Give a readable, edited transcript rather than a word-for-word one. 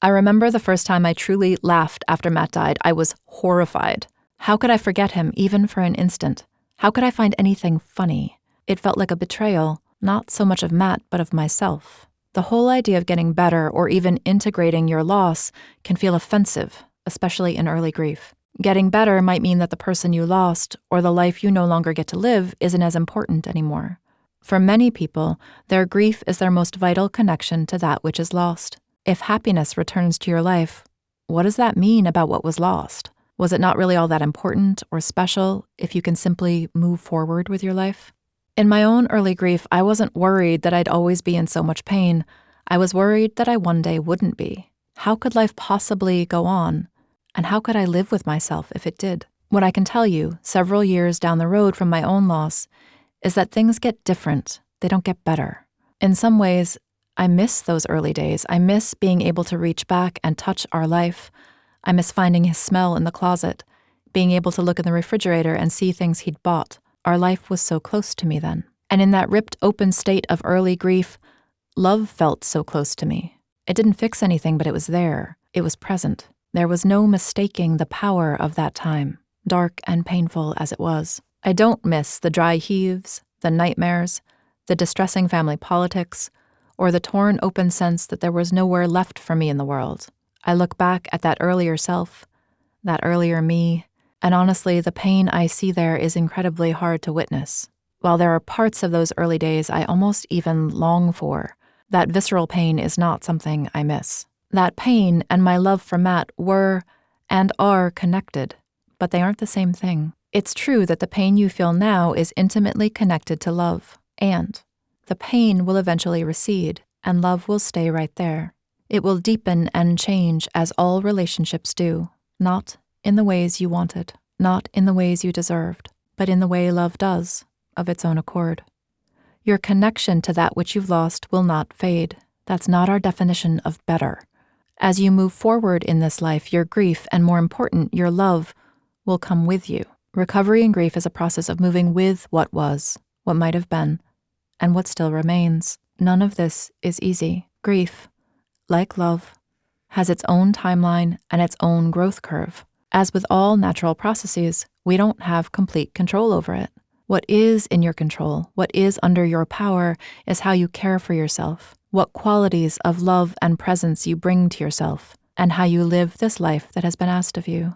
I remember the first time I truly laughed after Matt died. I was horrified. How could I forget him even for an instant? How could I find anything funny? It felt like a betrayal, not so much of Matt, but of myself. The whole idea of getting better or even integrating your loss can feel offensive, especially in early grief. Getting better might mean that the person you lost or the life you no longer get to live isn't as important anymore. For many people, their grief is their most vital connection to that which is lost. If happiness returns to your life, what does that mean about what was lost? Was it not really all that important or special if you can simply move forward with your life? In my own early grief, I wasn't worried that I'd always be in so much pain. I was worried that I one day wouldn't be. How could life possibly go on? And how could I live with myself if it did? What I can tell you, several years down the road from my own loss, is that things get different. They don't get better. In some ways, I miss those early days. I miss being able to reach back and touch our life. I miss finding his smell in the closet, being able to look in the refrigerator and see things he'd bought. Our life was so close to me then. And in that ripped open state of early grief, love felt so close to me. It didn't fix anything, but it was there. It was present. There was no mistaking the power of that time, dark and painful as it was. I don't miss the dry heaves, the nightmares, the distressing family politics, or the torn open sense that there was nowhere left for me in the world. I look back at that earlier self, that earlier me, and honestly, the pain I see there is incredibly hard to witness. While there are parts of those early days I almost even long for, that visceral pain is not something I miss. That pain and my love for Matt were and are connected, but they aren't the same thing. It's true that the pain you feel now is intimately connected to love, and the pain will eventually recede, and love will stay right there. It will deepen and change as all relationships do, not in the ways you wanted, not in the ways you deserved, but in the way love does, of its own accord. Your connection to that which you've lost will not fade. That's not our definition of better. As you move forward in this life, your grief, and more important, your love, will come with you. Recovery in grief is a process of moving with what was, what might have been, and what still remains. None of this is easy. Grief, like love, has its own timeline and its own growth curve. As with all natural processes, we don't have complete control over it. What is in your control, what is under your power, is how you care for yourself, what qualities of love and presence you bring to yourself, and how you live this life that has been asked of you.